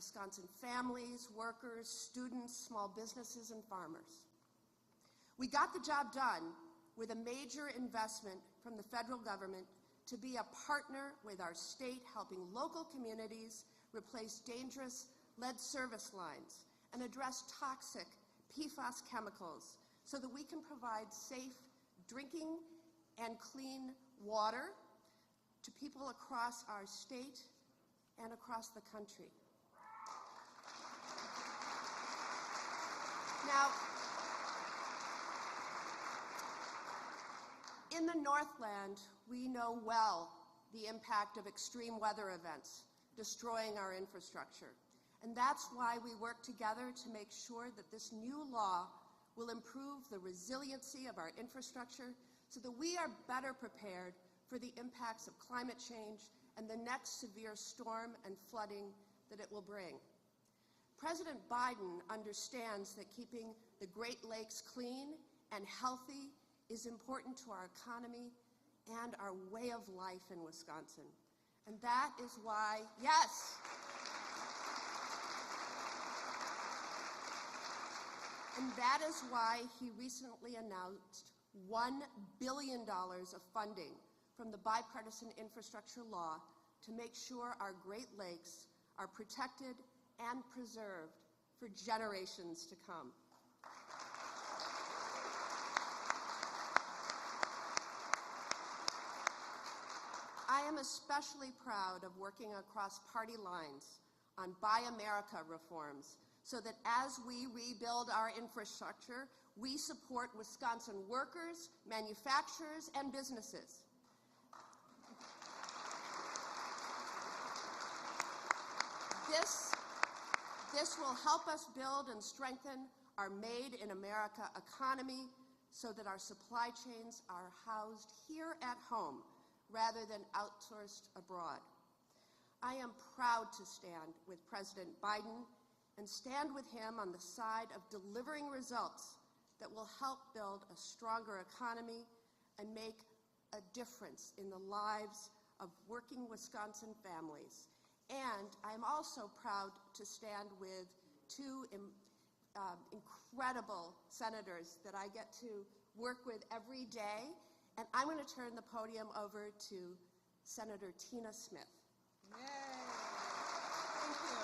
Wisconsin families, workers, students, small businesses, and farmers. We got the job done with a major investment from the federal government to be a partner with our state, helping local communities replace dangerous lead service lines and address toxic PFAS chemicals so that we can provide safe drinking and clean water to people across our state and across the country. Now, in the Northland, we know well the impact of extreme weather events destroying our infrastructure. And that's why we work together to make sure that this new law will improve the resiliency of our infrastructure so that we are better prepared for the impacts of climate change and the next severe storm and flooding that it will bring. President Biden understands that keeping the Great Lakes clean and healthy is important to our economy and our way of life in Wisconsin. And that is why, yes, and that is why he recently announced $1 billion of funding from the Bipartisan Infrastructure Law to make sure our Great Lakes are protected and preserved for generations to come. I am especially proud of working across party lines on Buy America reforms so that as we rebuild our infrastructure, we support Wisconsin workers, manufacturers, and businesses. This will help us build and strengthen our Made in America economy so that our supply chains are housed here at home rather than outsourced abroad. I am proud to stand with President Biden and stand with him on the side of delivering results that will help build a stronger economy and make a difference in the lives of working Wisconsin families. And I'm also proud to stand with two incredible senators that I get to work with every day. And I'm going to turn the podium over to Senator Tina Smith. Yay. Thank you.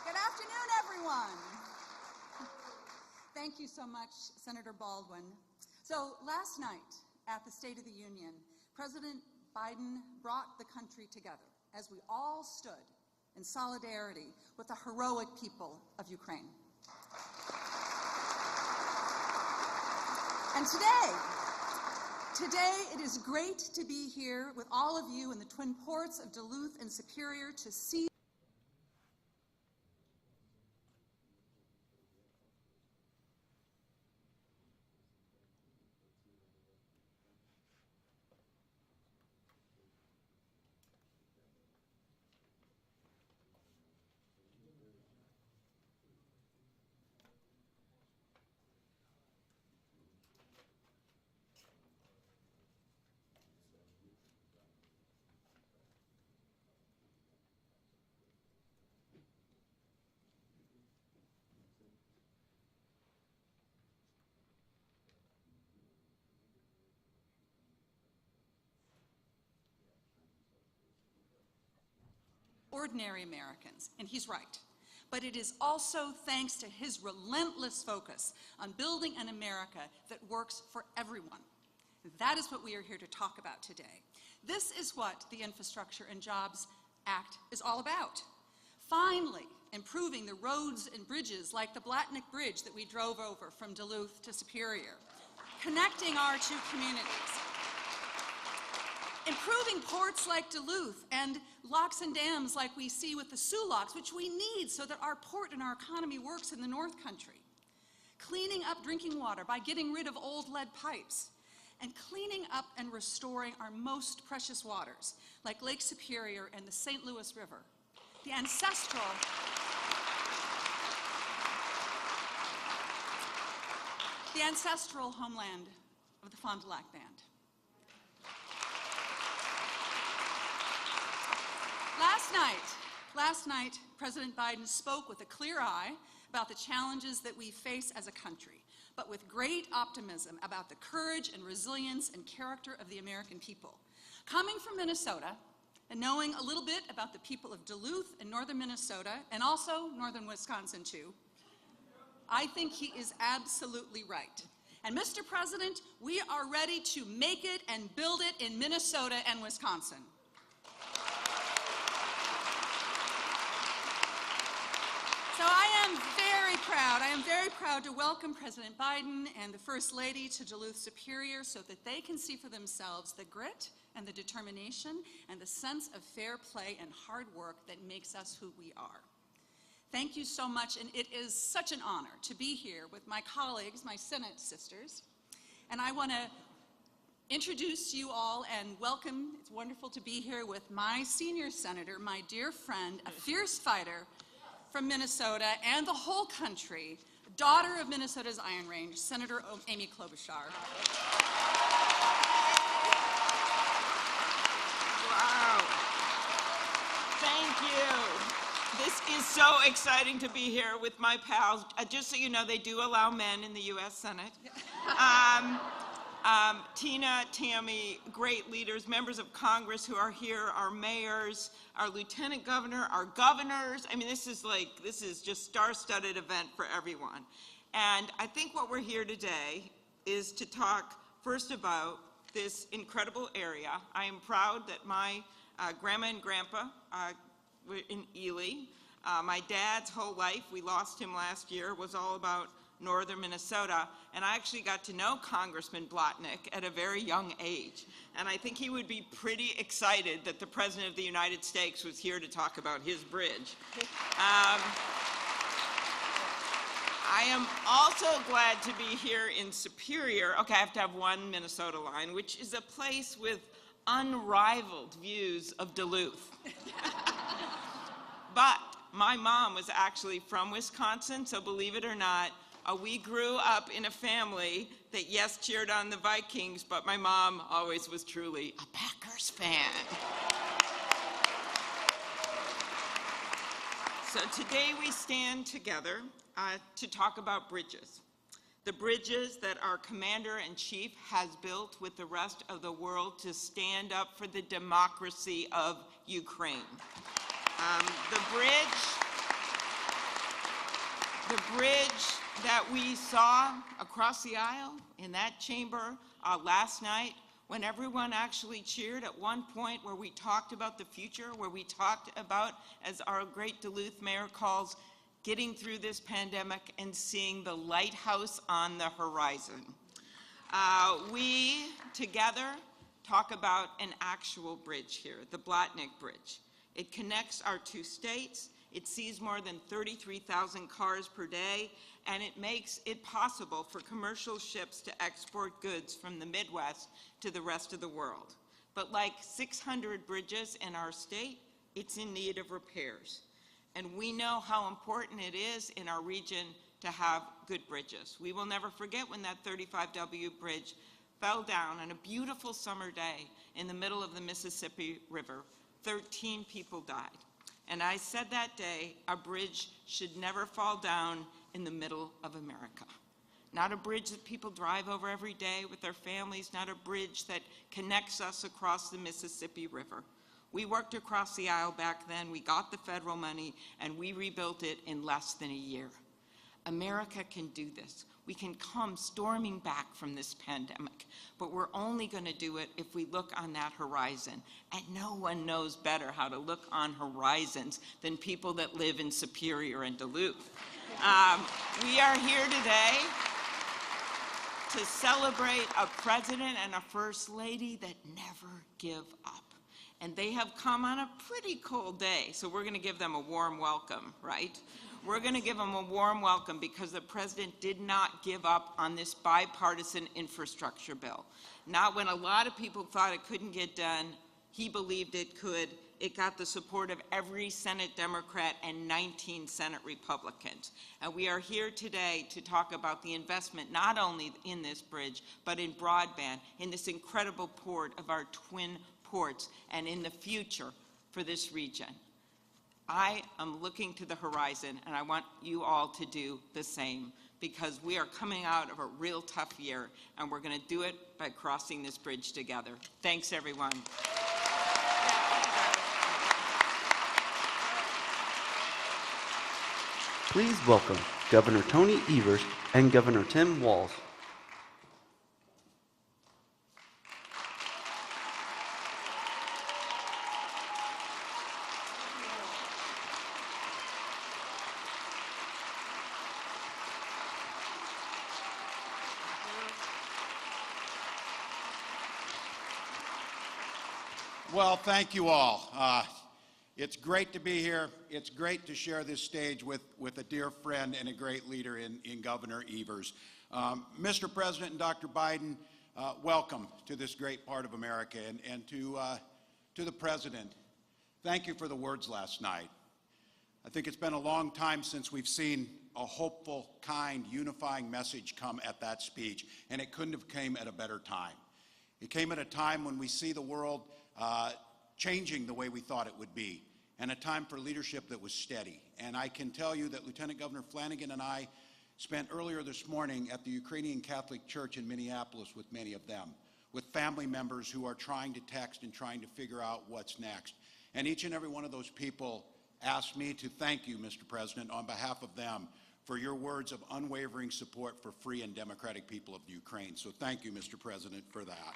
Good afternoon, everyone. Thank you so much, Senator Baldwin. So last night at the State of the Union, President Biden brought the country together as we all stood in solidarity with the heroic people of Ukraine. And today it is great to be here with all of you in the Twin Ports of Duluth and Superior to see ordinary Americans, and he's right. But it is also thanks to his relentless focus on building an America that works for everyone. That is what we are here to talk about today. This is what the Infrastructure and Jobs Act is all about. Finally, improving the roads and bridges like the Blatnick Bridge that we drove over from Duluth to Superior, connecting our two communities. Improving ports like Duluth and locks and dams like we see with the Sioux locks, which we need so that our port and our economy works in the North Country. Cleaning up drinking water by getting rid of old lead pipes. And cleaning up and restoring our most precious waters, like Lake Superior and the St. Louis River. The ancestral homeland of the Fond du Lac Band. Last night, President Biden spoke with a clear eye about the challenges that we face as a country, but with great optimism about the courage and resilience and character of the American people. Coming from Minnesota and knowing a little bit about the people of Duluth and northern Minnesota, and also northern Wisconsin too, I think he is absolutely right. And Mr. President, we are ready to make it and build it in Minnesota and Wisconsin. So I am very proud to welcome President Biden and the First Lady to Duluth-Superior so that they can see for themselves the grit and the determination and the sense of fair play and hard work that makes us who we are. Thank you so much, and it is such an honor to be here with my colleagues, my Senate sisters. And I want to introduce you all and welcome, it's wonderful to be here with my senior senator, my dear friend, a fierce fighter from Minnesota and the whole country, daughter of Minnesota's Iron Range, Senator Amy Klobuchar. Wow. Thank you. This is so exciting to be here with my pals. Just so you know, they do allow men in the U.S. Senate. Tina, Tammy, great leaders, members of Congress who are here, our mayors, our lieutenant governor, our governors. I mean, this is just star-studded event for everyone. And I think what we're here today is to talk first about this incredible area. I am proud that my grandma and grandpa were in Ely. My dad's whole life, we lost him last year, was all about northern Minnesota, and I actually got to know Congressman Blotnick at a very young age, and I think he would be pretty excited that the President of the United States was here to talk about his bridge. I am also glad to be here in Superior. Okay, I have to have one Minnesota line, which is a place with unrivaled views of Duluth. But my mom was actually from Wisconsin, so believe it or not, we grew up in a family that, yes, cheered on the Vikings, but my mom always was truly a Packers fan. So today we stand together to talk about bridges. The bridges that our Commander-in-Chief has built with the rest of the world to stand up for the democracy of Ukraine. The bridge that we saw across the aisle in that chamber last night, when everyone actually cheered at one point, where we talked about the future, where we talked about, as our great Duluth mayor calls, getting through this pandemic and seeing the lighthouse on the horizon. We together talk about an actual bridge here, the Blotnick Bridge. It connects our two states. It sees more than 33,000 cars per day, and it makes it possible for commercial ships to export goods from the Midwest to the rest of the world. But like 600 bridges in our state, it's in need of repairs. And we know how important it is in our region to have good bridges. We will never forget when that 35W bridge fell down on a beautiful summer day in the middle of the Mississippi River. 13 people died. And I said that day, a bridge should never fall down in the middle of America. Not a bridge that people drive over every day with their families, not a bridge that connects us across the Mississippi River. We worked across the aisle back then, we got the federal money, and we rebuilt it in less than a year. America can do this. We can come storming back from this pandemic, but we're only going to do it if we look on that horizon. And no one knows better how to look on horizons than people that live in Superior and Duluth. We are here today to celebrate a president and a first lady that never give up. And they have come on a pretty cold day, so we're going to give them a warm welcome, right? We're going to give them a warm welcome because the president did not give up on this bipartisan infrastructure bill. Not when a lot of people thought it couldn't get done, he believed it could. It got the support of every Senate Democrat and 19 Senate Republicans. And we are here today to talk about the investment not only in this bridge, but in broadband, in this incredible port of our twin ports, and in the future for this region. I am looking to the horizon, and I want you all to do the same, because we are coming out of a real tough year, and we're going to do it by crossing this bridge together. Thanks, everyone. Please welcome Governor Tony Evers and Governor Tim Walz. Well, thank you all. It's great to be here. It's great to share this stage with a dear friend and a great leader in Governor Evers. Mr. President and Dr. Biden, welcome to this great part of America. And to the President, thank you for the words last night. I think it's been a long time since we've seen a hopeful, kind, unifying message come at that speech, and it couldn't have came at a better time. It came at a time when we see the world changing the way we thought it would be, and a time for leadership that was steady. And I can tell you that Lieutenant Governor Flanagan and I spent earlier this morning at the Ukrainian Catholic Church in Minneapolis with many of them, with family members who are trying to text and trying to figure out what's next. And each and every one of those people asked me to thank you, Mr. President, on behalf of them, for your words of unwavering support for free and democratic people of Ukraine. So thank you, Mr. President, for that.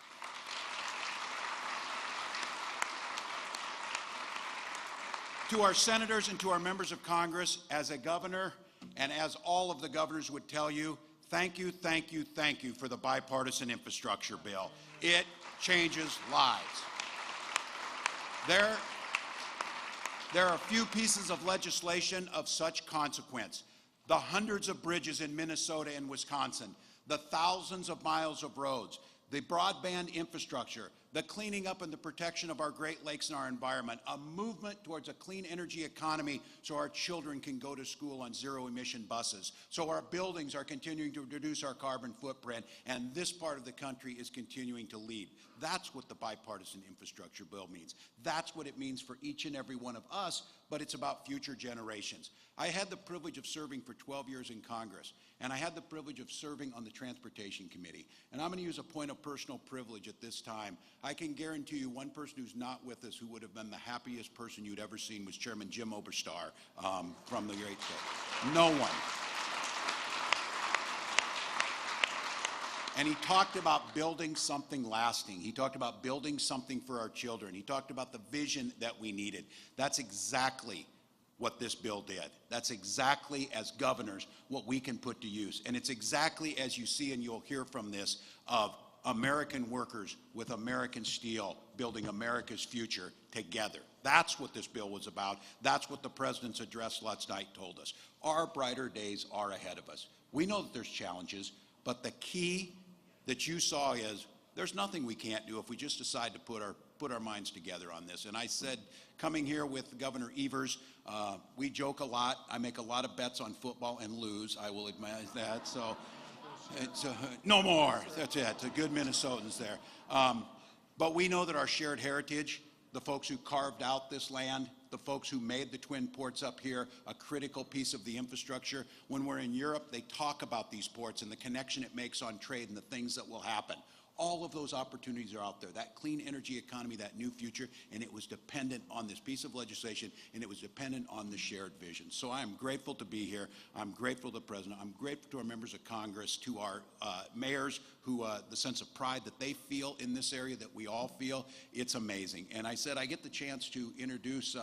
To our senators and to our members of Congress, as a governor and as all of the governors would tell you, thank you, thank you, thank you for the bipartisan infrastructure bill. It changes lives. There are few pieces of legislation of such consequence. The hundreds of bridges in Minnesota and Wisconsin, the thousands of miles of roads, the broadband infrastructure, the cleaning up and the protection of our Great Lakes and our environment, a movement towards a clean energy economy so our children can go to school on zero-emission buses, so our buildings are continuing to reduce our carbon footprint, and this part of the country is continuing to lead. That's what the bipartisan infrastructure bill means. That's what it means for each and every one of us, but it's about future generations. I had the privilege of serving for 12 years in Congress, and I had the privilege of serving on the Transportation Committee. And I'm going to use a point of personal privilege at this time. I can guarantee you one person who's not with us who would have been the happiest person you'd ever seen was Chairman Jim Oberstar from the great state. No one. And he talked about building something lasting. He talked about building something for our children. He talked about the vision that we needed. That's exactly what this bill did. That's exactly, as governors, what we can put to use. And it's exactly, as you see and you'll hear from this, of American workers with American steel building America's future together. That's what this bill was about. That's what the President's address last night told us. Our brighter days are ahead of us. We know that there's challenges, but the key that you saw is there's nothing we can't do if we just decide to put our minds together on this. And I said, coming here with Governor Evers, we joke a lot. I make a lot of bets on football and lose. I will admit that. So it's, no more. That's it. The good Minnesotans there. But we know that our shared heritage, the folks who carved out this land, the folks who made the twin ports up here, a critical piece of the infrastructure. When we're in Europe, they talk about these ports and the connection it makes on trade and the things that will happen. All of those opportunities are out there, that clean energy economy, that new future, and it was dependent on this piece of legislation, and it was dependent on the shared vision. So I am grateful to be here. I'm grateful to the President. I'm grateful to our members of Congress, to our mayors, who the sense of pride that they feel in this area that we all feel. It's amazing. And I said I get the chance to introduce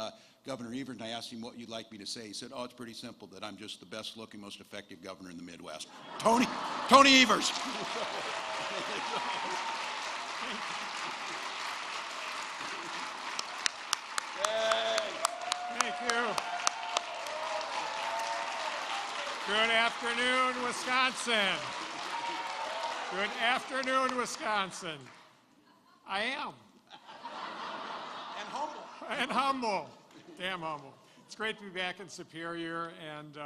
Governor Evers, and I asked him what you'd like me to say. He said, oh, it's pretty simple, that I'm just the best looking, most effective governor in the Midwest. Tony Evers. Thank you. Good afternoon, Wisconsin. Good afternoon, Wisconsin. I am. And humble. And humble. Damn humble. It's great to be back in Superior, and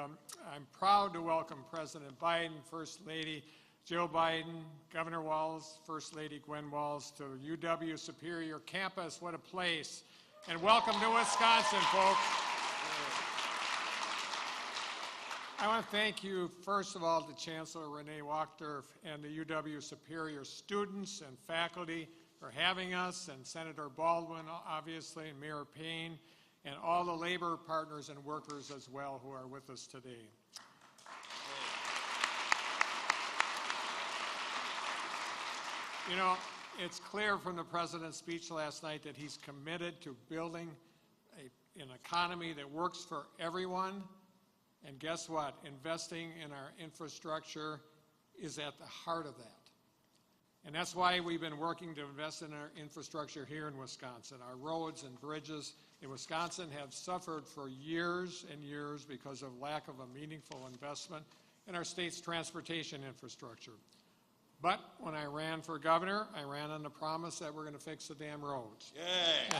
I'm proud to welcome President Biden, First Lady Joe Biden, Governor Walz, First Lady Gwen Walz to UW Superior campus. What a place. And welcome to Wisconsin, folks. I want to thank you, first of all, to Chancellor Renee Wachter and the UW-Superior students and faculty for having us, and Senator Baldwin, obviously, and Mayor Payne, and all the labor partners and workers as well who are with us today. You know, it's clear from the President's speech last night that he's committed to building an economy that works for everyone. And guess what? Investing in our infrastructure is at the heart of that. And that's why we've been working to invest in our infrastructure here in Wisconsin. Our roads and bridges in Wisconsin have suffered for years and years because of lack of a meaningful investment in our state's transportation infrastructure. But when I ran for governor, I ran on the promise that we're going to fix the damn roads. Yay! Yay!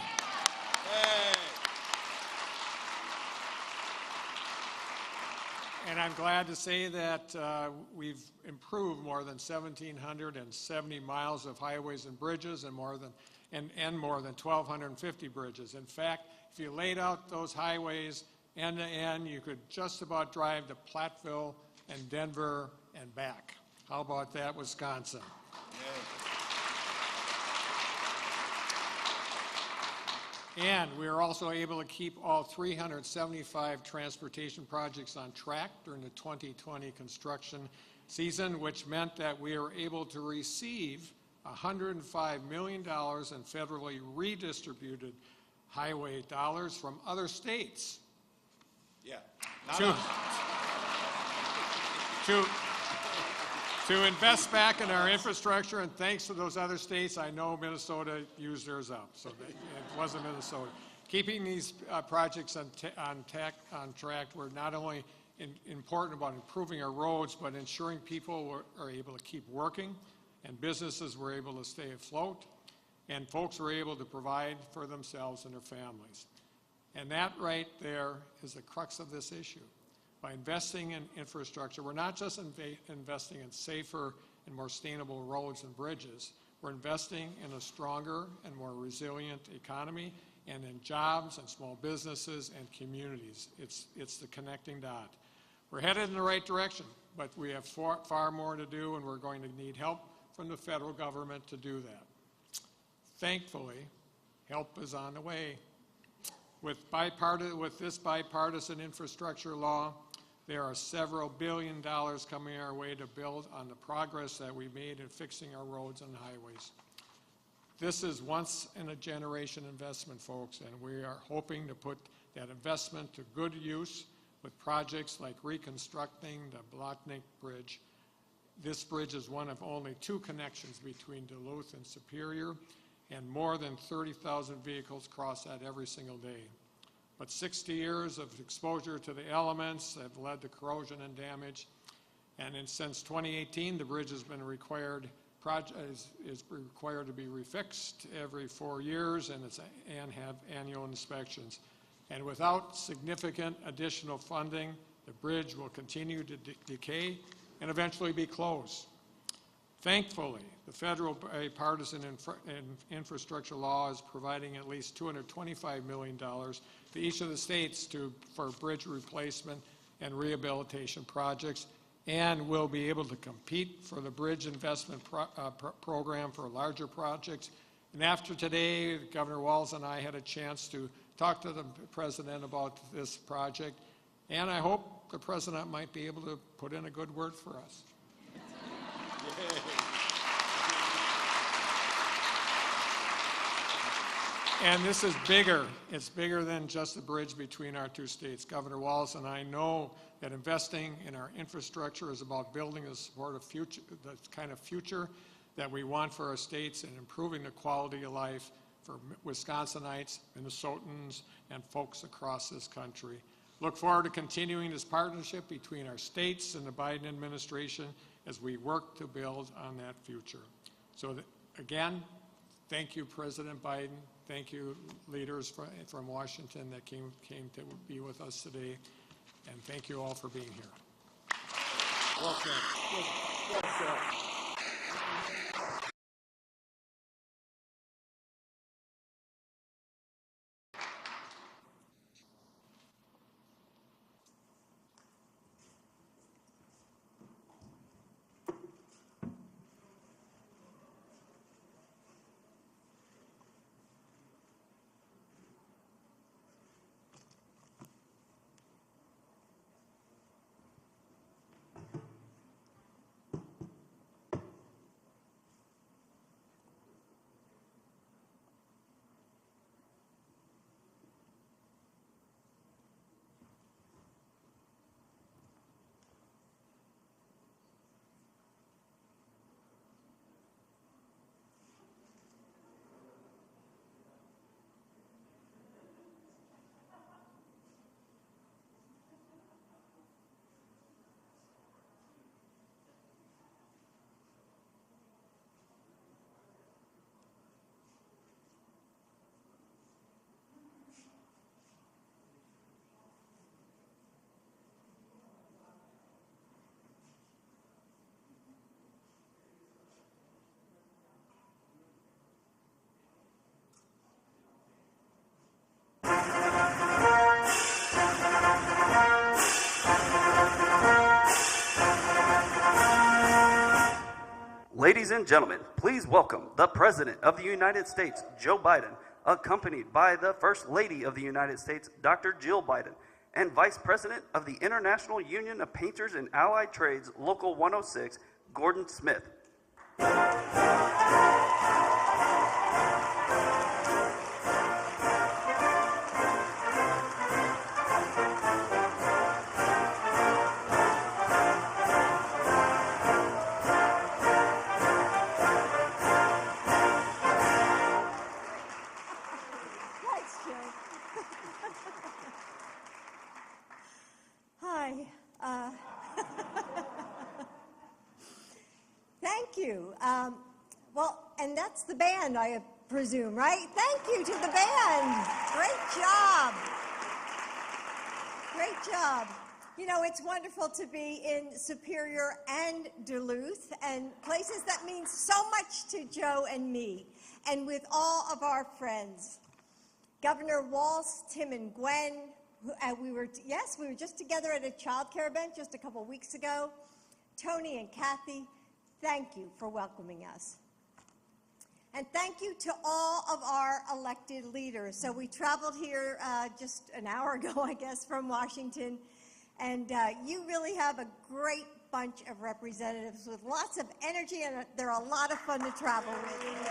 And I'm glad to say that we've improved more than 1,770 miles of highways and bridges and more than 1,250 bridges. In fact, if you laid out those highways end to end, you could just about drive to Platteville and Denver and back. How about that, Wisconsin? And we are also able to keep all 375 transportation projects on track during the 2020 construction season, which meant that we were able to receive $105 million in federally redistributed highway dollars from other states. Yeah. To invest back in our infrastructure, and thanks to those other states, I know Minnesota used theirs up, so it wasn't Minnesota. Keeping these projects on track were not only important about improving our roads, but ensuring people are able to keep working, and businesses were able to stay afloat, and folks were able to provide for themselves and their families. And that right there is the crux of this issue. By investing in infrastructure, we're not just investing in safer and more sustainable roads and bridges. We're investing in a stronger and more resilient economy and in jobs and small businesses and communities. It's the connecting dot. We're headed in the right direction, but we have far more to do, and we're going to need help from the federal government to do that. Thankfully, help is on the way. With this bipartisan infrastructure law, there are several $1 billion coming our way to build on the progress that we made in fixing our roads and highways. This is once-in-a-generation investment, folks, and we are hoping to put that investment to good use with projects like reconstructing the Blotnick Bridge. This bridge is one of only 2 connections between Duluth and Superior, and more than 30,000 vehicles cross that every single day. But 60 years of exposure to the elements have led to corrosion and damage. And since 2018, the bridge has been required to be refixed every 4 years and have annual inspections. And without significant additional funding, the bridge will continue to decay and eventually be closed. Thankfully, the federal bipartisan infrastructure law is providing at least $225 million to each of the states for bridge replacement and rehabilitation projects, and will be able to compete for the bridge investment program for larger projects. And after today, Governor Walz and I had a chance to talk to the President about this project, and I hope the President might be able to put in a good word for us. And this is bigger. It's bigger than just the bridge between our 2 states. Governor Walz and I know that investing in our infrastructure is about building the kind of future that we want for our states and improving the quality of life for Wisconsinites, Minnesotans, and folks across this country. Look forward to continuing this partnership between our states and the Biden administration as we work to build on that future. So again, thank you, President Biden. Thank you, leaders from Washington that came to be with us today. And thank you all for being here. Welcome. Ladies and gentlemen, please welcome the President of the United States, Joe Biden, accompanied by the First Lady of the United States, Dr. Jill Biden, and Vice President of the International Union of Painters and Allied Trades, Local 106, Gordon Smith. Thanks, Joe. Hi. Thank you. Well, and that's the band, I presume, right? Thank you to the band. Great job. Great job. You know, it's wonderful to be in Superior and Duluth, and places that mean so much to Joe and me, and with all of our friends. Governor Walz, Tim and Gwen, we were just together at a child care event just a couple weeks ago. Tony and Kathy, thank you for welcoming us. And thank you to all of our elected leaders. So we traveled here just an hour ago, I guess, from Washington. And you really have a great bunch of representatives with lots of energy, and they're a lot of fun to travel with.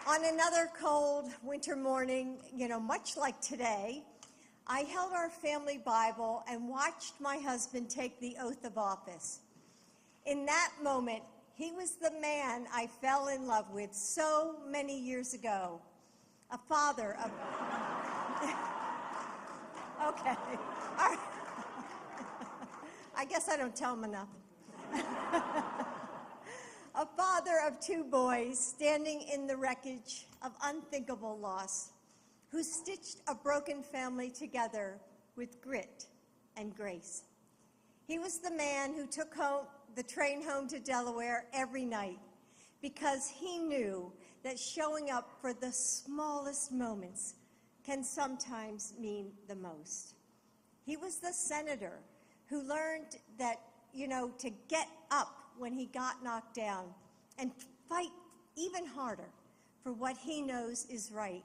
On another cold winter morning, you know, much like today, I held our family Bible and watched my husband take the oath of office. In that moment, he was the man I fell in love with so many years ago, a father of... Okay, all right. I guess I don't tell him enough. A father of two boys standing in the wreckage of unthinkable loss, who stitched a broken family together with grit and grace. He was the man who took the train home to Delaware every night because he knew that showing up for the smallest moments can sometimes mean the most. He was the senator who learned that, you know, to get up when he got knocked down and fight even harder for what he knows is right.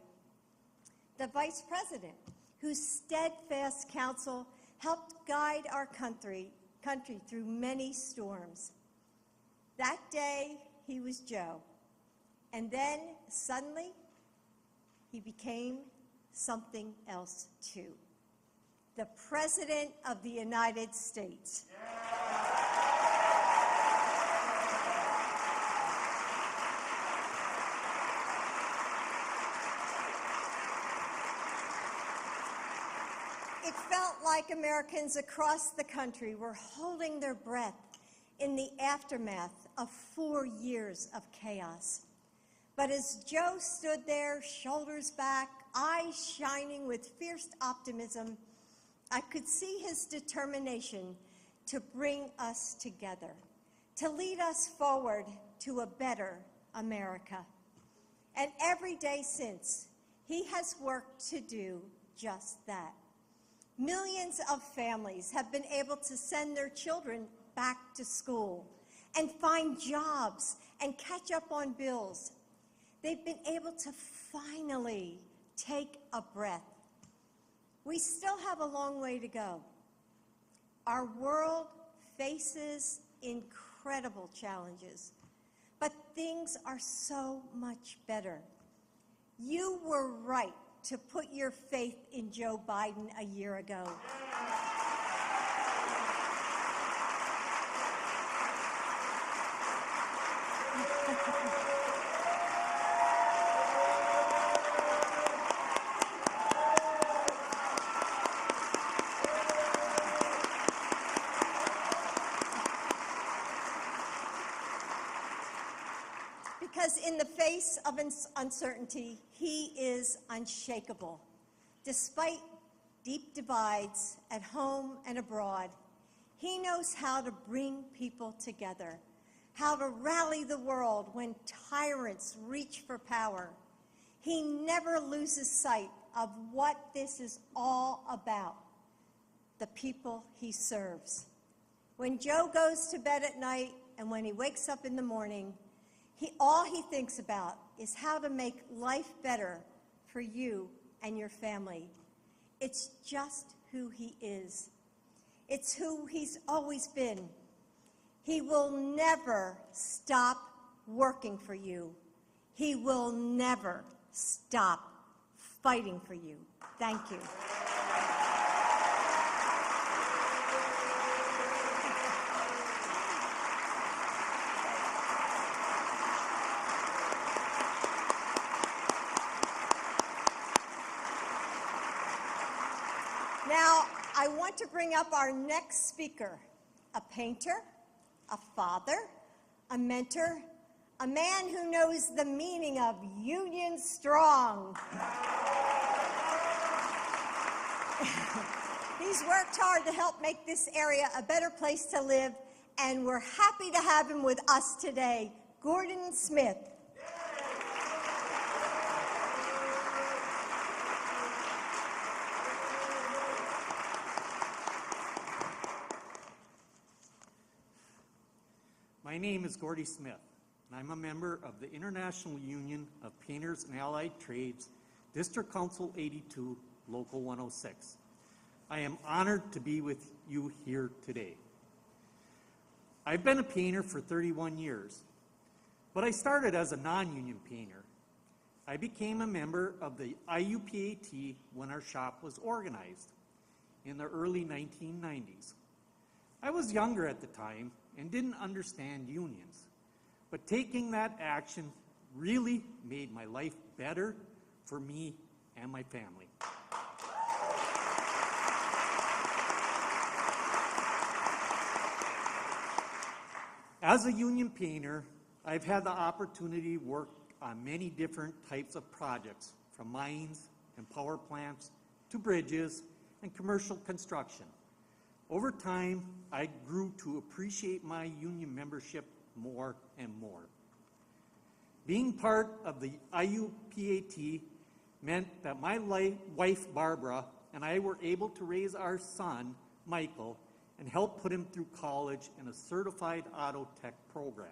The vice president, whose steadfast counsel helped guide our country through many storms. That day, he was Joe. And then, suddenly, he became something else, too. The President of the United States. It felt like Americans across the country were holding their breath in the aftermath of 4 years of chaos. But as Joe stood there, shoulders back, eyes shining with fierce optimism, I could see his determination to bring us together, to lead us forward to a better America. And every day since, he has worked to do just that. Millions of families have been able to send their children back to school and find jobs and catch up on bills. They've been able to finally take a breath. We still have a long way to go. Our world faces incredible challenges, but things are so much better. You were right to put your faith in Joe Biden a year ago. Because in the face of uncertainty, he is unshakable. Despite deep divides at home and abroad, he knows how to bring people together, how to rally the world when tyrants reach for power. He never loses sight of what this is all about, the people he serves. When Joe goes to bed at night and when he wakes up in the morning, all he thinks about is how to make life better for you and your family. It's just who he is. It's who he's always been. He will never stop working for you. He will never stop fighting for you. Thank you. Now, I want to bring up our next speaker, a painter, a father, a mentor, a man who knows the meaning of Union Strong. He's worked hard to help make this area a better place to live, and we're happy to have him with us today, Gordon Smith. My name is Gordy Smith, and I'm a member of the International Union of Painters and Allied Trades, District Council 82, Local 106. I am honored to be with you here today. I've been a painter for 31 years, but I started as a non-union painter. I became a member of the IUPAT when our shop was organized in the early 1990s. I was younger at the time and didn't understand unions, but taking that action really made my life better for me and my family. As a union painter, I've had the opportunity to work on many different types of projects, from mines and power plants to bridges and commercial construction. Over time, I grew to appreciate my union membership more and more. Being part of the IUPAT meant that my wife, Barbara, and I were able to raise our son, Michael, and help put him through college in a certified auto tech program.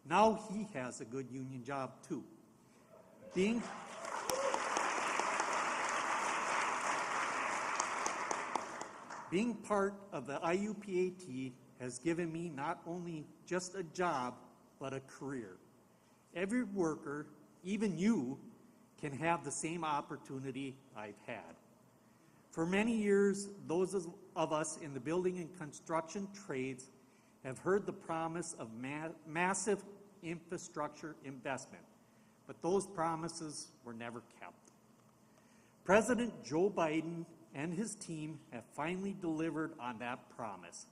Now he has a good union job too. Being part of the IUPAT has given me not only just a job, but a career. Every worker, even you, can have the same opportunity I've had. For many years, those of us in the building and construction trades have heard the promise of massive infrastructure investment, but those promises were never kept. President Joe Biden and his team have finally delivered on that promise.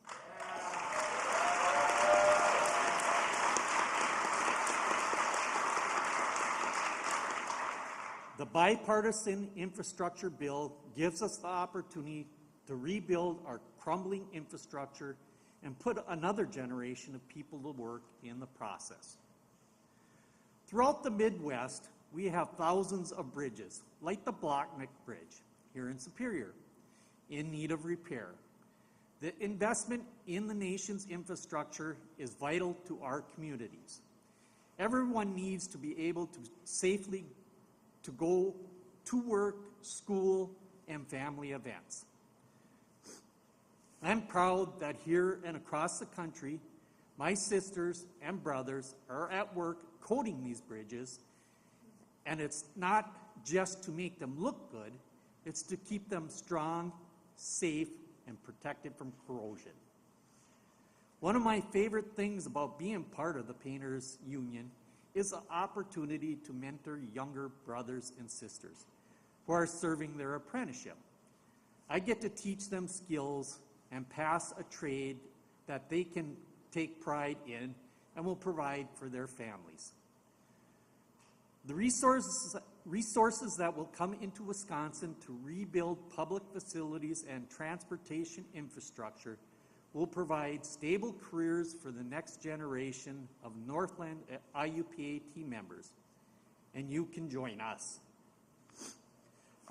The bipartisan infrastructure bill gives us the opportunity to rebuild our crumbling infrastructure and put another generation of people to work in the process. Throughout the Midwest, we have thousands of bridges, like the Blockneck Bridge here in Superior, in need of repair. The investment in the nation's infrastructure is vital to our communities. Everyone needs to be able to safely to go to work, school, and family events. I'm proud that here and across the country, my sisters and brothers are at work coating these bridges, and it's not just to make them look good, it's to keep them strong, safe, and protected from corrosion. One of my favorite things about being part of the Painters Union is the opportunity to mentor younger brothers and sisters who are serving their apprenticeship. I get to teach them skills and pass a trade that they can take pride in and will provide for their families. The resources that will come into Wisconsin to rebuild public facilities and transportation infrastructure will provide stable careers for the next generation of Northland IUPAT members, and you can join us.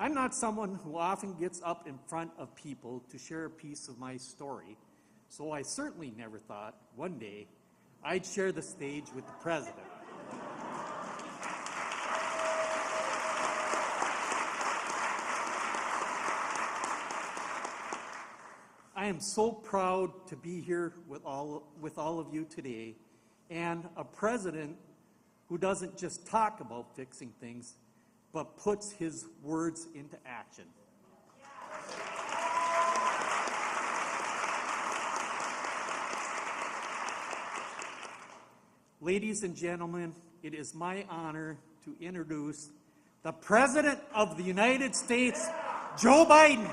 I'm not someone who often gets up in front of people to share a piece of my story, so I certainly never thought one day I'd share the stage with the president. I am so proud to be here with all of you today, and a president who doesn't just talk about fixing things, but puts his words into action. Ladies and gentlemen, it is my honor to introduce the President of the United States, Joe Biden.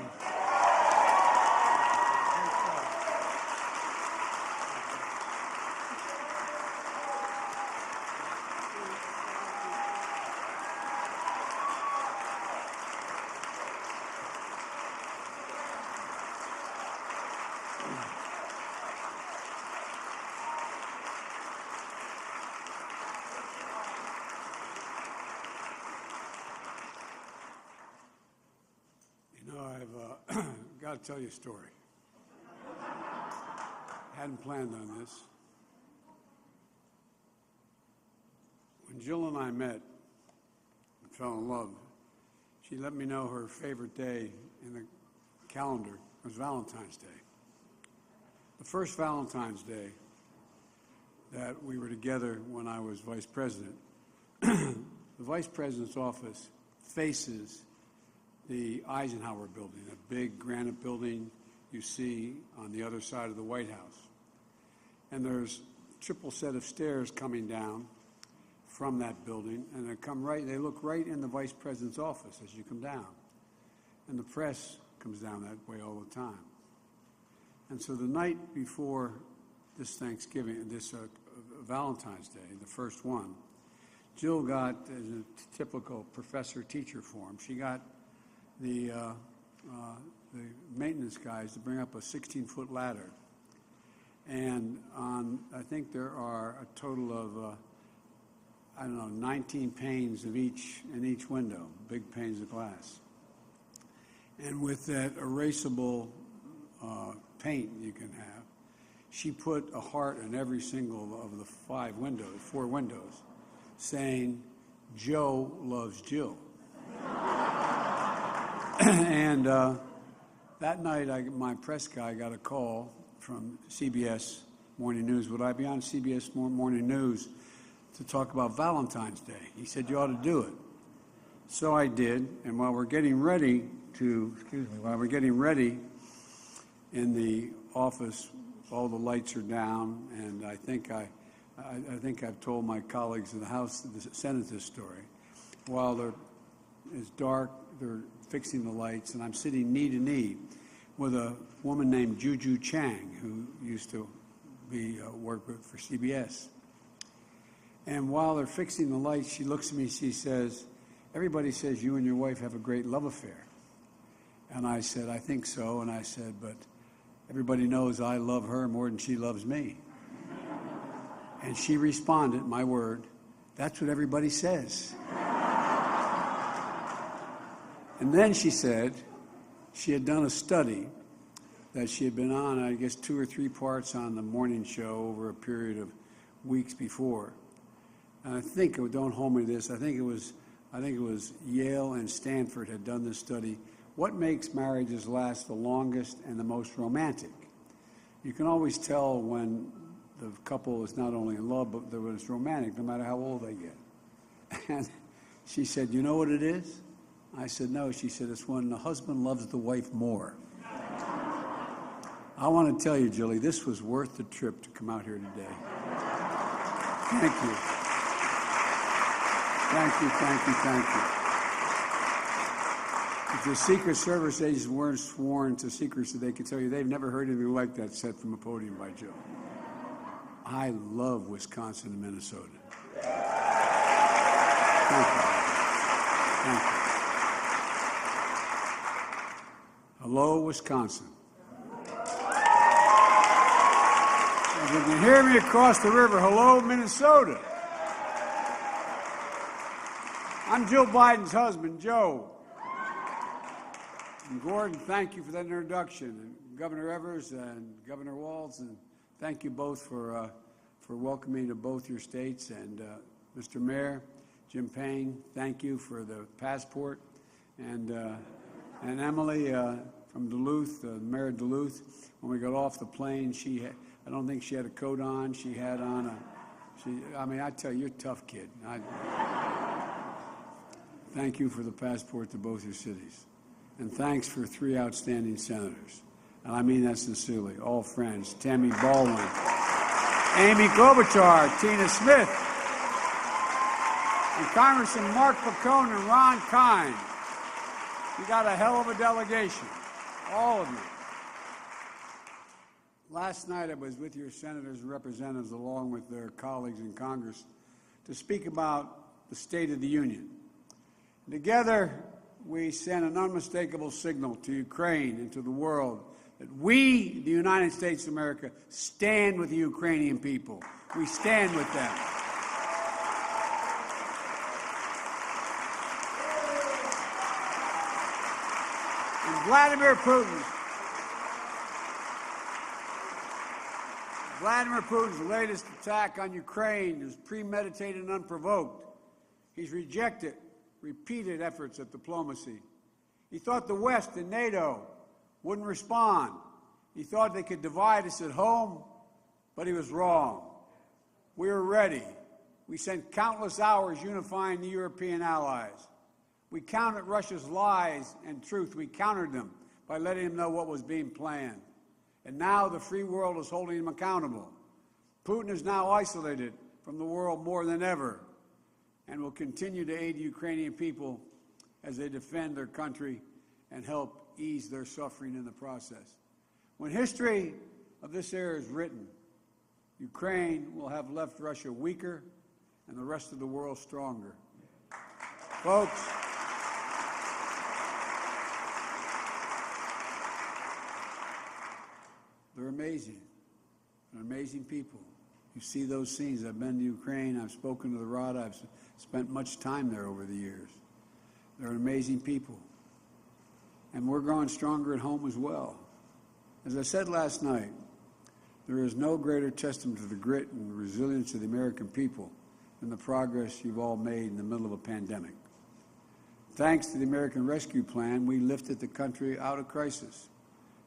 I've got to tell you a story. Hadn't planned on this. When Jill and I met and fell in love, she let me know her favorite day in the calendar was Valentine's Day. The first Valentine's Day that we were together when I was vice president, the vice president's office faces the Eisenhower building, a big granite building you see on the other side of the White House. And there's a triple set of stairs coming down from that building, and they look right in the vice president's office as you come down. And the press comes down that way all the time. And so the night before this Thanksgiving, this Valentine's Day, the first one, Jill got, as a typical professor-teacher form, she got the maintenance guys to bring up a 16-foot ladder. And I think there are a total of, 19 panes in each window, big panes of glass. And with that erasable paint you can have, she put a heart in every single of the four windows, saying, "Joe loves Jill." And that night, my press guy got a call from CBS Morning News. Would I be on CBS Morning News to talk about Valentine's Day? He said, "You ought to do it." So I did, and while we're getting ready in the office, all the lights are down, and I think I've told my colleagues in the House, the Senate, this story. While it's dark, they're fixing the lights, and I'm sitting knee to knee with a woman named Juju Chang, who used to work for CBS. And while they're fixing the lights, she looks at me, she says, "Everybody says you and your wife have a great love affair." And I said, "I think so." And I said, "But everybody knows I love her more than she loves me." And she responded, my word, "That's what everybody says." And then she said she had done a study that she had been on, I guess, 2 or 3 parts on the morning show over a period of weeks before. And I think, don't hold me to this, I think it was Yale and Stanford had done this study. What makes marriages last the longest and the most romantic? You can always tell when the couple is not only in love, but when it's romantic, no matter how old they get. And she said, "You know what it is?" I said, "No." She said, "It's when the husband loves the wife more." I want to tell you, Julie, this was worth the trip to come out here today. Thank you. Thank you, thank you, thank you. If the Secret Service agents weren't sworn to secrecy, they could tell you they've never heard anything like that said from a podium by Joe. I love Wisconsin and Minnesota. Thank you. Thank you. Hello, Wisconsin. If you can hear me across the river, hello, Minnesota. I'm Jill Biden's husband, Joe. And Gordon, thank you for that introduction. And Governor Evers and Governor Walz, and thank you both for welcoming to both your states. And Mr. Mayor, Jim Payne, thank you for the passport. And Emily from Duluth, the mayor of Duluth, when we got off the plane, I don't think she had a coat on. She had on I mean, I tell you, you're a tough kid. Thank you for the passport to both your cities. And thanks for 3 outstanding senators. And I mean that sincerely, all friends. Tammy Baldwin, Amy Klobuchar, Tina Smith, and Congressman Mark Pacone and Ron Kine. You got a hell of a delegation, all of you. Last night I was with your senators and representatives along with their colleagues in Congress to speak about the State of the Union. Together, we sent an unmistakable signal to Ukraine and to the world that we, the United States of America, stand with the Ukrainian people. We stand with them. And Vladimir Putin's latest attack on Ukraine is premeditated and unprovoked. He's rejected repeated efforts at diplomacy. He thought the West and NATO wouldn't respond. He thought they could divide us at home, but he was wrong. We were ready. We sent countless hours unifying the European allies. We countered Russia's lies and truth. We countered them by letting them know what was being planned. And now the free world is holding him accountable. Putin is now isolated from the world more than ever and will continue to aid the Ukrainian people as they defend their country and help ease their suffering in the process. When history of this era is written, Ukraine will have left Russia weaker and the rest of the world stronger. Folks, they're amazing. They're amazing people. You see those scenes. I've been to Ukraine. I've spoken to the Rada. I've spent much time there over the years. They're amazing people. And we're growing stronger at home as well. As I said last night, there is no greater testament to the grit and resilience of the American people than the progress you've all made in the middle of a pandemic. Thanks to the American Rescue Plan, we lifted the country out of crisis,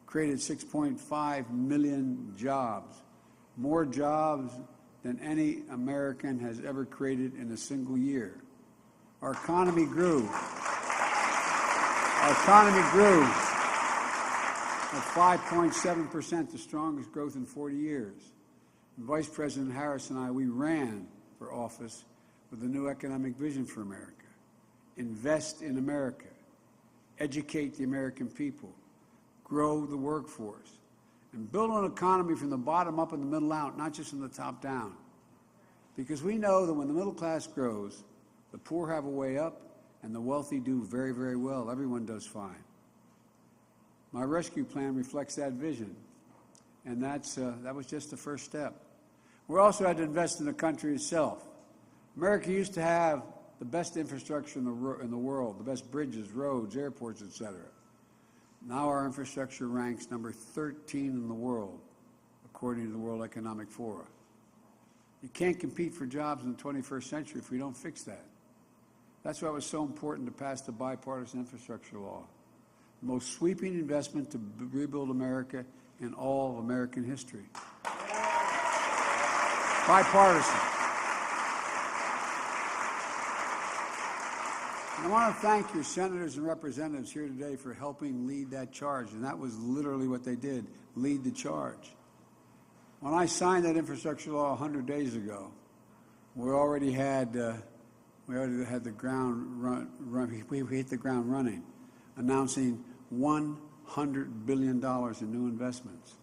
created 6.5 million jobs, more jobs than any American has ever created in a single year. Our economy grew. Our economy grew at 5.7%, the strongest growth in 40 years. And Vice President Harris and I, we ran for office with a new economic vision for America. Invest in America. Educate the American people. Grow the workforce. And build an economy from the bottom up and the middle out, not just from the top down. Because we know that when the middle class grows, the poor have a way up, and the wealthy do very, very well. Everyone does fine. My rescue plan reflects that vision, and that was just the first step. We also had to invest in the country itself. America used to have the best infrastructure in the world, the best bridges, roads, airports, etc. Now our infrastructure ranks number 13 in the world, according to the World Economic Forum. You can't compete for jobs in the 21st century if we don't fix that. That's why it was so important to pass the bipartisan infrastructure law, the most sweeping investment to rebuild America in all of American history. Bipartisan. And I want to thank your senators and representatives here today for helping lead that charge, and that was literally what they did, lead the charge. When I signed that infrastructure law 100 days ago, we already had the ground run. We hit the ground running, announcing $100 billion in new investments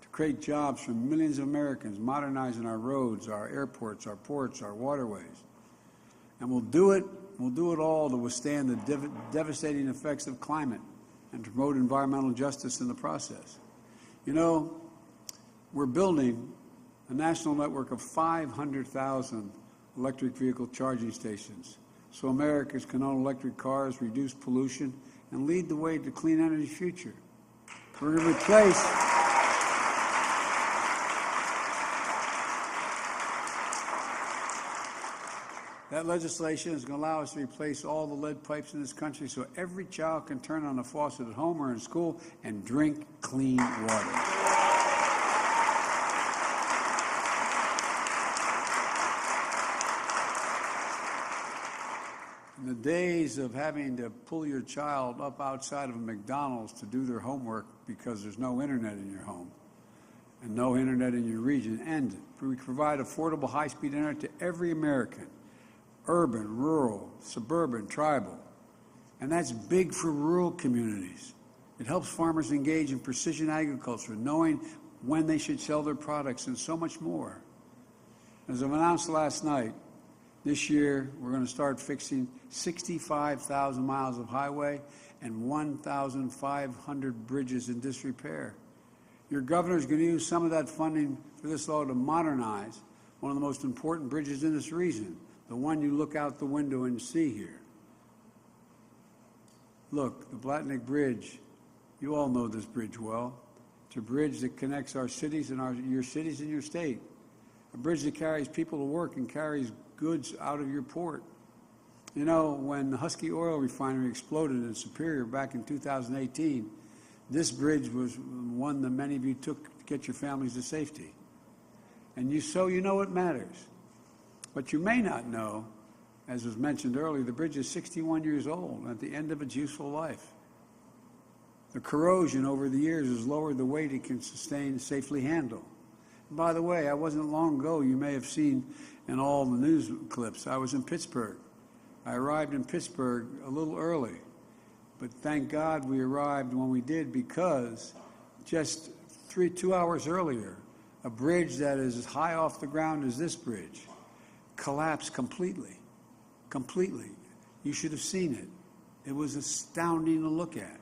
to create jobs for millions of Americans, modernizing our roads, our airports, our ports, our waterways. And we'll do it all to withstand the devastating effects of climate and to promote environmental justice in the process. You know, we're building a national network of 500,000 electric vehicle charging stations so Americans can own electric cars, reduce pollution, and lead the way to a clean energy future. We're going to replace that legislation is going to allow us to replace all the lead pipes in this country so every child can turn on a faucet at home or in school and drink clean water. In the days of having to pull your child up outside of a McDonald's to do their homework because there's no internet in your home and no internet in your region ended. We provide affordable high-speed internet to every American, urban, rural, suburban, tribal. And that's big for rural communities. It helps farmers engage in precision agriculture, knowing when they should sell their products and so much more. As I've announced last night, this year, we're going to start fixing 65,000 miles of highway and 1,500 bridges in disrepair. Your governor is going to use some of that funding for this law to modernize one of the most important bridges in this region, the one you look out the window and see here. Look, the Blatnick Bridge, you all know this bridge well. It's a bridge that connects our cities and your cities and your state. A bridge that carries people to work and carries goods out of your port. You know, when the Husky Oil Refinery exploded in Superior back in 2018, this bridge was one that many of you took to get your families to safety. And you know it matters. But you may not know, as was mentioned earlier, the bridge is 61 years old at the end of its useful life. The corrosion over the years has lowered the weight it can sustain and safely handle. And by the way, I wasn't long ago, you may have seen in all the news clips, I was in Pittsburgh. I arrived in Pittsburgh a little early, but thank God we arrived when we did, because just 2 hours earlier, a bridge that is as high off the ground as this bridge collapsed completely. You should have seen it. It was astounding to look at,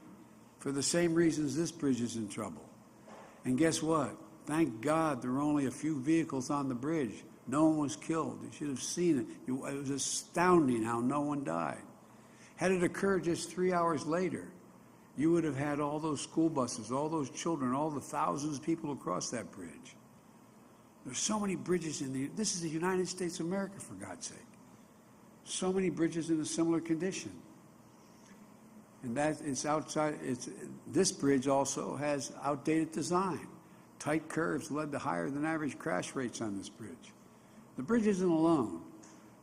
for the same reasons this bridge is in trouble. And guess what? Thank God there were only a few vehicles on the bridge. No one was killed. You should have seen it. It was astounding how no one died. Had it occurred just 3 hours later, you would have had all those school buses, all those children, all the thousands of people across that bridge. There's so many bridges this is the United States of America, for God's sake. So many bridges in a similar condition. And this bridge also has outdated design. Tight curves led to higher than average crash rates on this bridge. The bridge isn't alone.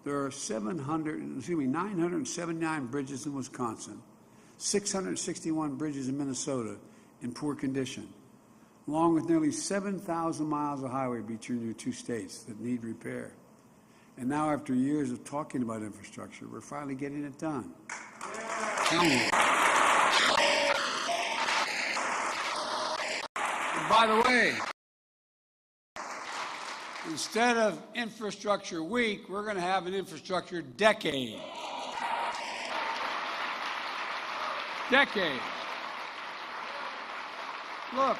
There are 979 bridges in Wisconsin, 661 bridges in Minnesota in poor condition, along with nearly 7,000 miles of highway between your two states that need repair. And now, after years of talking about infrastructure, we're finally getting it done. And by the way, instead of Infrastructure Week, we're going to have an Infrastructure Decade. Look.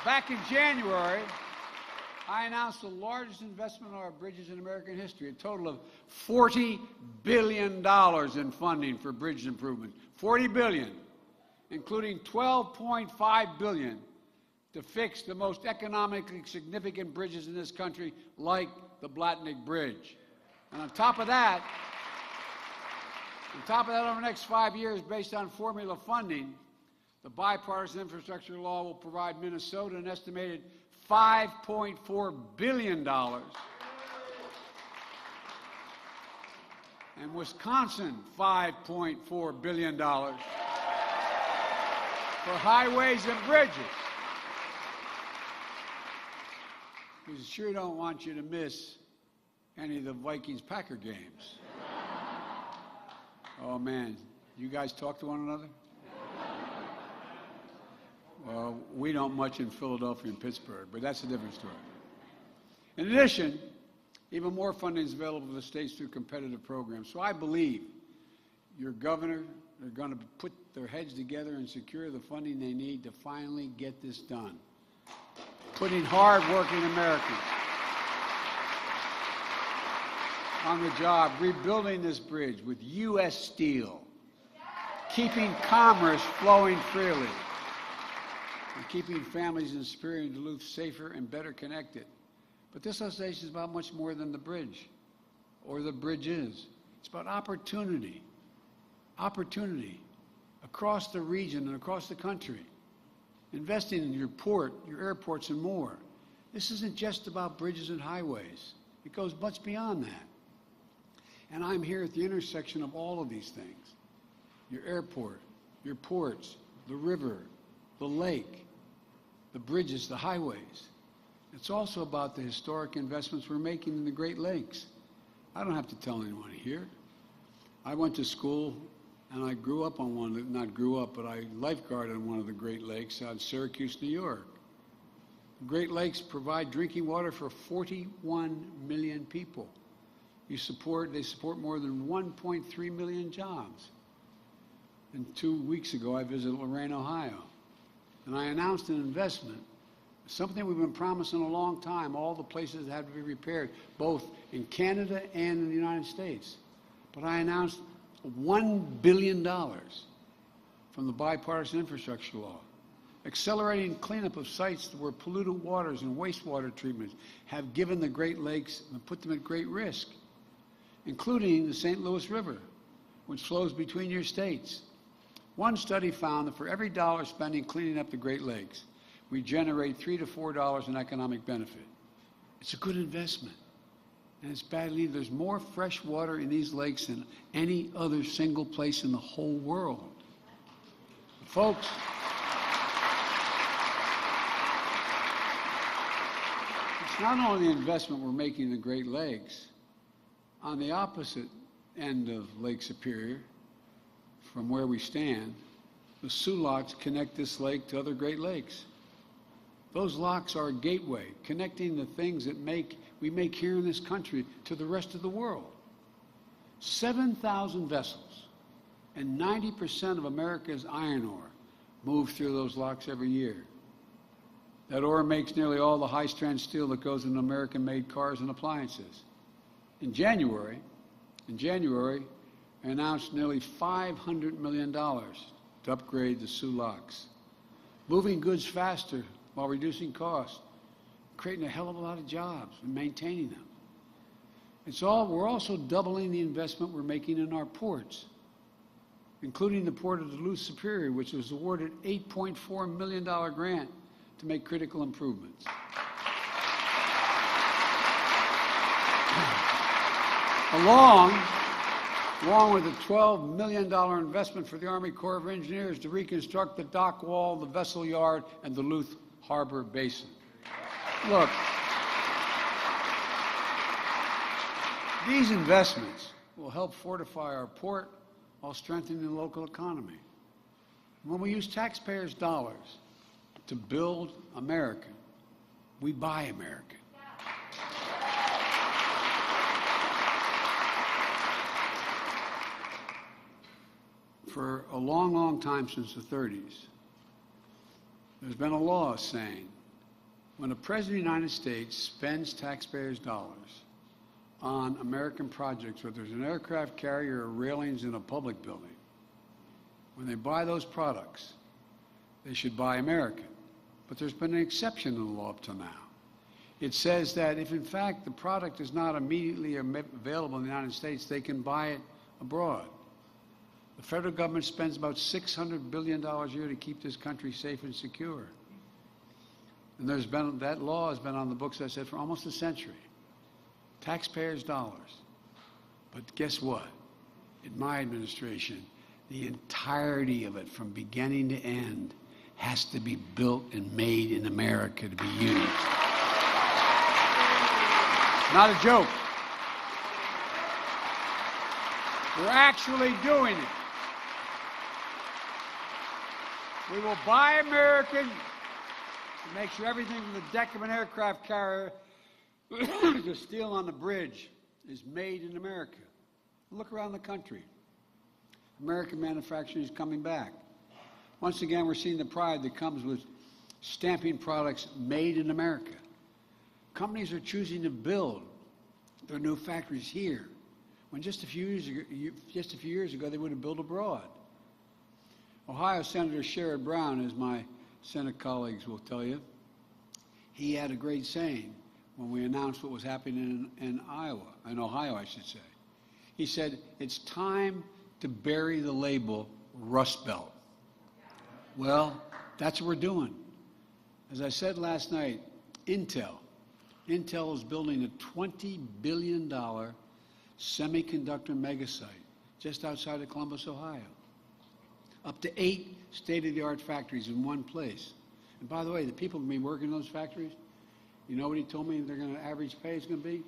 Back in January, I announced the largest investment in our bridges in American history, a total of $40 billion in funding for bridge improvement. $40 billion, including $12.5 billion to fix the most economically significant bridges in this country, like the Blatnick Bridge. And on top of that, over the next 5 years, based on formula funding, the bipartisan infrastructure law will provide Minnesota an estimated $5.4 billion and Wisconsin $5.4 billion for highways and bridges. We sure don't want you to miss any of the Vikings-Packer games. Oh, man, you guys talk to one another? Well, we don't much in Philadelphia and Pittsburgh, but that's a different story. In addition, even more funding is available to the states through competitive programs. So I believe your governor are going to put their heads together and secure the funding they need to finally get this done. putting hard-working Americans on the job, rebuilding this bridge with U.S. steel, keeping commerce flowing freely, and keeping families in Superior and Duluth safer and better connected. But this legislation is about much more than the bridge, or the bridges. It's about opportunity. Opportunity across the region and across the country. Investing in your port, your airports, and more. This isn't just about bridges and highways. It goes much beyond that. And I'm here at the intersection of all of these things. Your airport, your ports, the river, the lake, the bridges, the highways. It's also about the historic investments we're making in the Great Lakes. I don't have to tell anyone here. I went to school and I grew up on one, not grew up, but I lifeguarded on one of the Great Lakes out in Syracuse, New York. The Great Lakes provide drinking water for 41 million people. They support more than 1.3 million jobs. And 2 weeks ago, I visited Lorain, Ohio, and I announced an investment, something we've been promising a long time, all the places that have to be repaired, both in Canada and in the United States. But I announced $1 billion from the Bipartisan Infrastructure Law, accelerating cleanup of sites where polluted waters and wastewater treatments have given the Great Lakes and put them at great risk, including the St. Louis River, which flows between your states. One study found that for every dollar spent in cleaning up the Great Lakes, we generate $3 to $4 in economic benefit. It's a good investment. And it's badly, there's more fresh water in these lakes than any other single place in the whole world. Folks, it's not only the investment we're making in the Great Lakes. On the opposite end of Lake Superior, from where we stand, the Sioux locks connect this lake to other Great Lakes. Those locks are a gateway, connecting the things that we make here in this country to the rest of the world. 7,000 vessels and 90% of America's iron ore move through those locks every year. That ore makes nearly all the high-strength steel that goes into American-made cars and appliances. In January, I announced nearly $500 million to upgrade the Sioux locks, moving goods faster while reducing costs, creating a hell of a lot of jobs and maintaining them. We're also doubling the investment we're making in our ports, including the port of Duluth-Superior, which was awarded an $8.4 million grant to make critical improvements. Along with a $12 million investment for the Army Corps of Engineers to reconstruct the dock wall, the vessel yard, and the Duluth Harbor Basin. Look, these investments will help fortify our port while strengthening the local economy. When we use taxpayers' dollars to build America, we buy American. For a long, long time, since the 30s, there's been a law saying when a president of the United States spends taxpayers' dollars on American projects, whether there's an aircraft carrier or railings in a public building, when they buy those products, they should buy American. But there's been an exception in the law up to now. It says that if, in fact, the product is not immediately available in the United States, they can buy it abroad. The federal government spends about $600 billion a year to keep this country safe and secure. And that law has been on the books, as I said, for almost a century. Taxpayers' dollars. But guess what? In my administration, the entirety of it, from beginning to end, has to be built and made in America to be used. Not a joke. We're actually doing it. We will buy American and make sure everything from the deck of an aircraft carrier to steel on the bridge is made in America. Look around the country. American manufacturing is coming back. Once again, we're seeing the pride that comes with stamping products made in America. Companies are choosing to build their new factories here, when just a few years ago they would have built abroad. Ohio Senator Sherrod Brown, as my Senate colleagues will tell you, he had a great saying when we announced what was happening in Ohio, I should say. He said, "It's time to bury the label Rust Belt." Well, that's what we're doing. As I said last night, Intel is building a $20 billion semiconductor megasite just outside of Columbus, Ohio. Up to 8 state-of-the-art factories in one place. And by the way, the people who are going to be working in those factories, you know what he told me their average pay is going to be?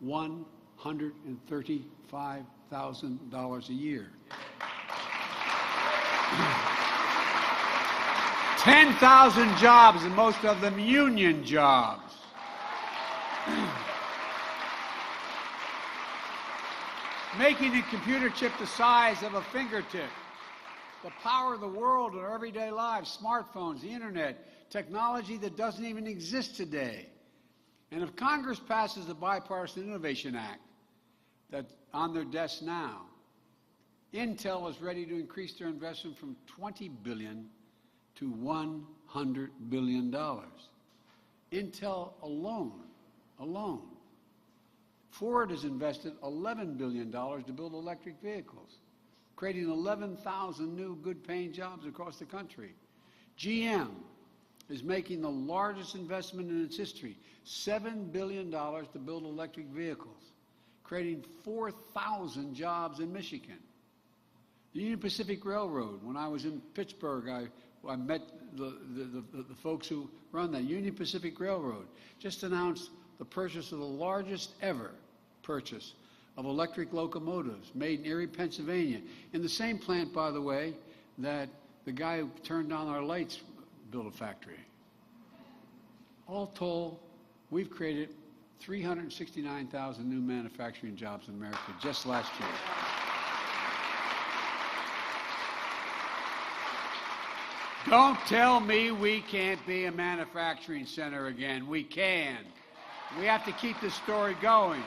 $135,000 a year. 10,000 jobs, and most of them union jobs. Making a computer chip the size of a fingertip. The power of the world in our everyday lives, smartphones, the internet, technology that doesn't even exist today. And if Congress passes the Bipartisan Innovation Act that's on their desk now, Intel is ready to increase their investment from $20 billion to $100 billion. Intel alone. Ford has invested $11 billion to build electric vehicles, creating 11,000 new good-paying jobs across the country. GM is making the largest investment in its history, $7 billion to build electric vehicles, creating 4,000 jobs in Michigan. The Union Pacific Railroad, when I was in Pittsburgh, I met the folks who run that. Union Pacific Railroad just announced the purchase of the largest ever purchase of electric locomotives made in Erie, Pennsylvania, in the same plant, by the way, that the guy who turned on our lights built a factory. All told, we've created 369,000 new manufacturing jobs in America just last year. Don't tell me we can't be a manufacturing center again. We can. We have to keep this story going.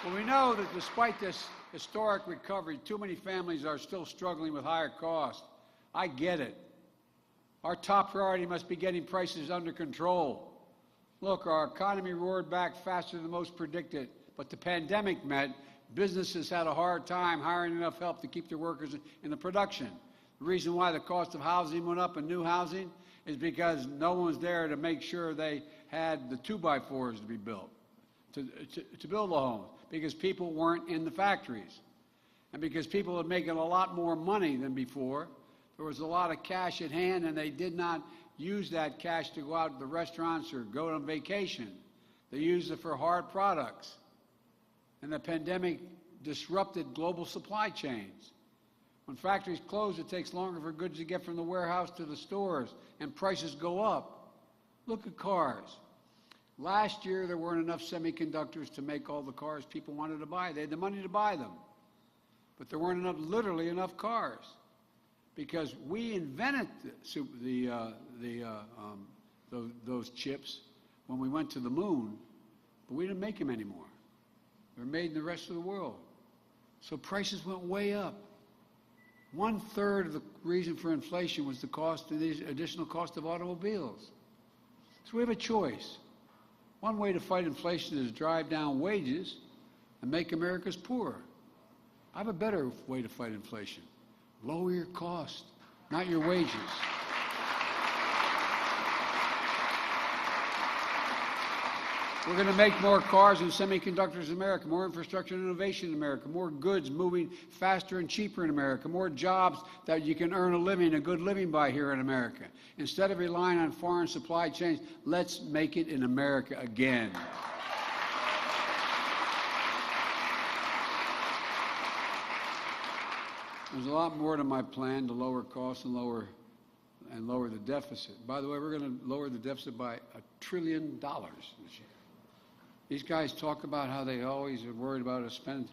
Well, we know that despite this historic recovery, too many families are still struggling with higher costs. I get it. Our top priority must be getting prices under control. Look, our economy roared back faster than most predicted, but the pandemic meant businesses had a hard time hiring enough help to keep their workers in the production. The reason why the cost of housing went up in new housing is because no one was there to make sure they had the 2x4s to be built, to build the homes, because people weren't in the factories. And because people were making a lot more money than before, there was a lot of cash at hand, and they did not use that cash to go out to the restaurants or go on vacation. They used it for hard products. And the pandemic disrupted global supply chains. When factories close, it takes longer for goods to get from the warehouse to the stores, and prices go up. Look at cars. Last year, there weren't enough semiconductors to make all the cars people wanted to buy. They had the money to buy them. But there weren't literally enough cars, because we invented those chips when we went to the moon, but we didn't make them anymore. They're made in the rest of the world. So prices went way up. 1/3 of the reason for inflation was the cost of these additional cost of automobiles. So we have a choice. One way to fight inflation is to drive down wages and make Americans poorer. I have a better way to fight inflation. Lower your cost, not your wages. We're going to make more cars and semiconductors in America, more infrastructure and innovation in America, more goods moving faster and cheaper in America, more jobs that you can earn a living, a good living by here in America. Instead of relying on foreign supply chains, let's make it in America again. There's a lot more to my plan to lower costs and lower the deficit. By the way, we're going to lower the deficit by $1 trillion this year. These guys talk about how they always are worried about us spending.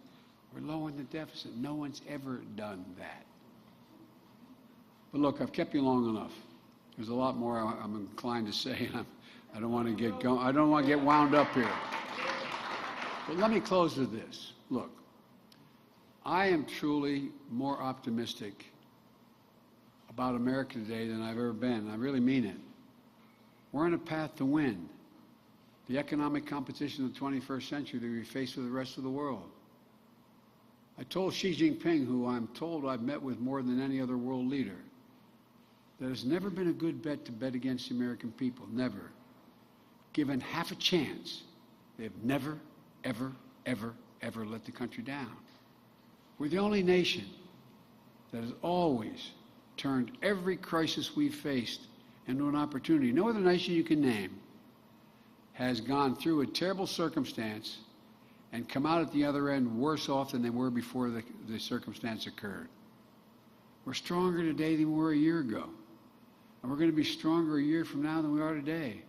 We're lowering the deficit. No one's ever done that. But look, I've kept you long enough. There's a lot more I'm inclined to say, and I don't want to get going. I don't want to get wound up here. But let me close with this. Look, I am truly more optimistic about America today than I've ever been. I really mean it. We're on a path to win the economic competition of the 21st century that we face with the rest of the world. I told Xi Jinping, who I'm told I've met with more than any other world leader, that it's never been a good bet to bet against the American people. Never. Given half a chance, they've never, ever, ever, ever let the country down. We're the only nation that has always turned every crisis we've faced into an opportunity. No other nation you can name has gone through a terrible circumstance and come out at the other end worse off than they were before the circumstance occurred. We're stronger today than we were a year ago. And we're going to be stronger a year from now than we are today.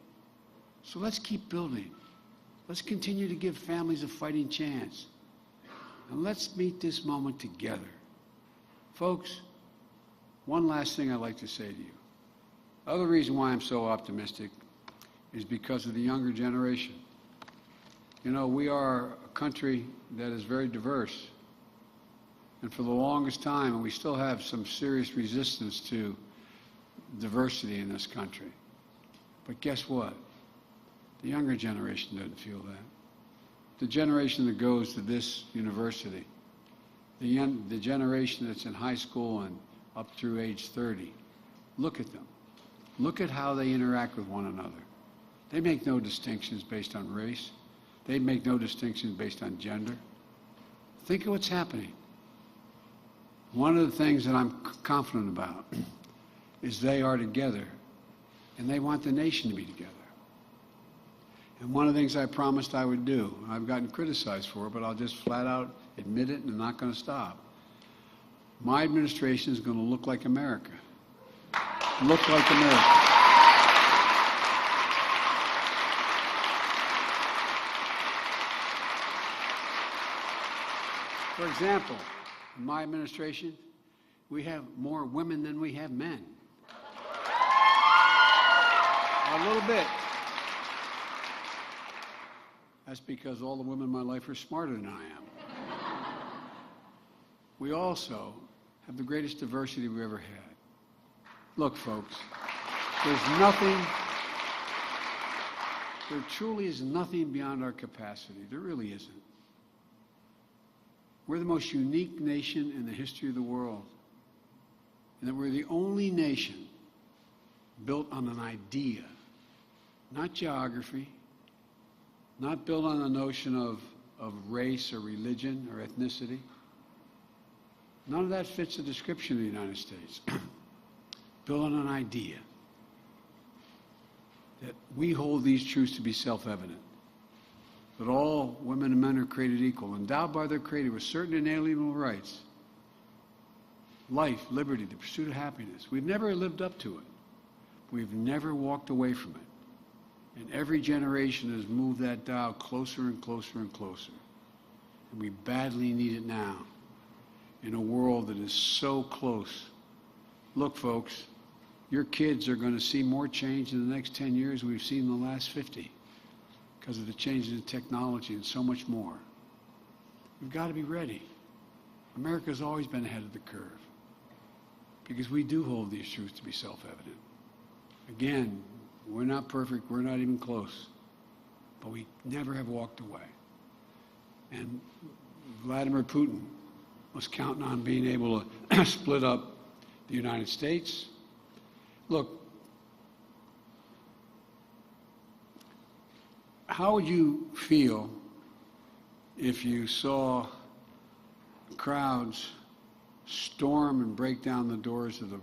So let's keep building. Let's continue to give families a fighting chance. And let's meet this moment together. Folks, one last thing I'd like to say to you. The other reason why I'm so optimistic is because of the younger generation. You know, we are a country that is very diverse. And for the longest time, and we still have some serious resistance to diversity in this country. But guess what? The younger generation doesn't feel that. The generation that goes to this university, the generation that's in high school and up through age 30, look at them. Look at how they interact with one another. They make no distinctions based on race. They make no distinctions based on gender. Think of what's happening. One of the things that I'm confident about is they are together, and they want the nation to be together. And one of the things I promised I would do, and I've gotten criticized for it, but I'll just flat out admit it, and I'm not going to stop. My administration is going to look like America. Look like America. For example, in my administration, we have more women than we have men. A little bit. That's because all the women in my life are smarter than I am. We also have the greatest diversity we've ever had. Look, folks, there truly is nothing beyond our capacity. There really isn't. We're the most unique nation in the history of the world, and that we're the only nation built on an idea, not geography, not built on the notion of race or religion or ethnicity. None of that fits the description of the United States. Built on an idea that we hold these truths to be self-evident, that all women and men are created equal, endowed by their Creator with certain inalienable rights, life, liberty, the pursuit of happiness. We've never lived up to it. We've never walked away from it. And every generation has moved that dial closer and closer and closer. And we badly need it now in a world that is so close. Look, folks, your kids are going to see more change in the next 10 years than we've seen in the last 50 because of the changes in technology and so much more. We've got to be ready. America's always been ahead of the curve because we do hold these truths to be self-evident. Again, we're not perfect, we're not even close, but we never have walked away. And Vladimir Putin was counting on being able to split up the United States. Look, how would you feel if you saw crowds storm and break down the doors of the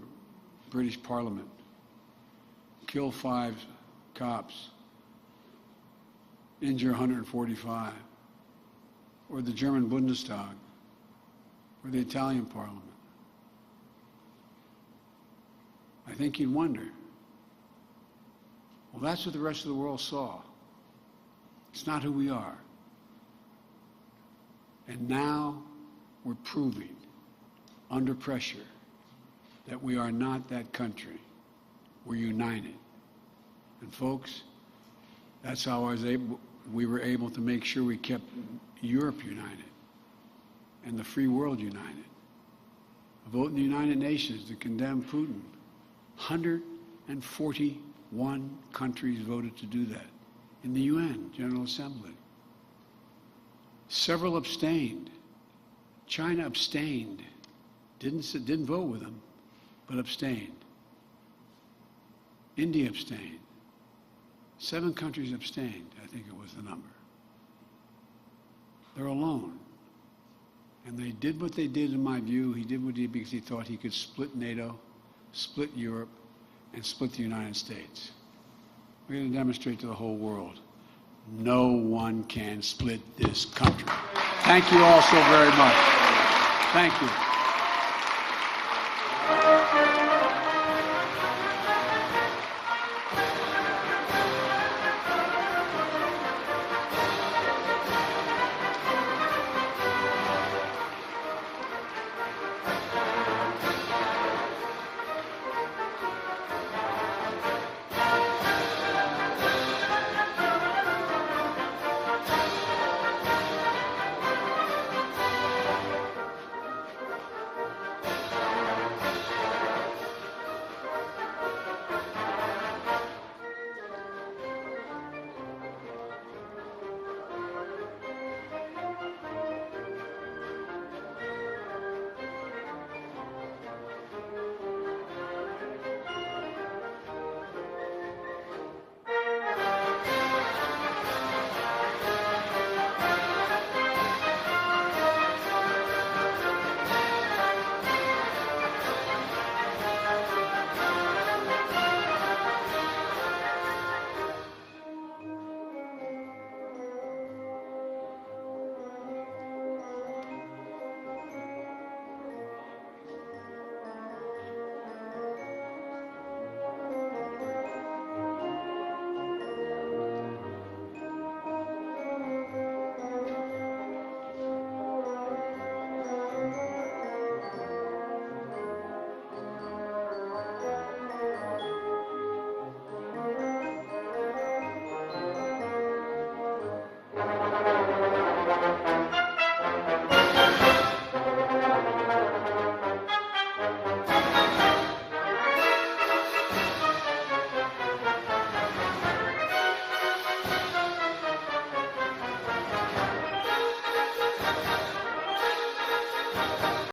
British Parliament, kill 5 cops, injure 145, or the German Bundestag, or the Italian Parliament? I think you'd wonder. Well, that's what the rest of the world saw. It's not who we are. And now we're proving, under pressure, that we are not that country. were united. And folks, that's how we were able to make sure we kept Europe united and the free world united. A vote in the United Nations to condemn Putin. 141 countries voted to do that in the UN General Assembly. Several abstained. China abstained. Didn't vote with them, but abstained. India abstained. 7 countries abstained, I think it was the number. They're alone. And they did what they did, in my view. He did what he did because he thought he could split NATO, split Europe, and split the United States. We're going to demonstrate to the whole world, no one can split this country. Thank you all so very much. Thank you.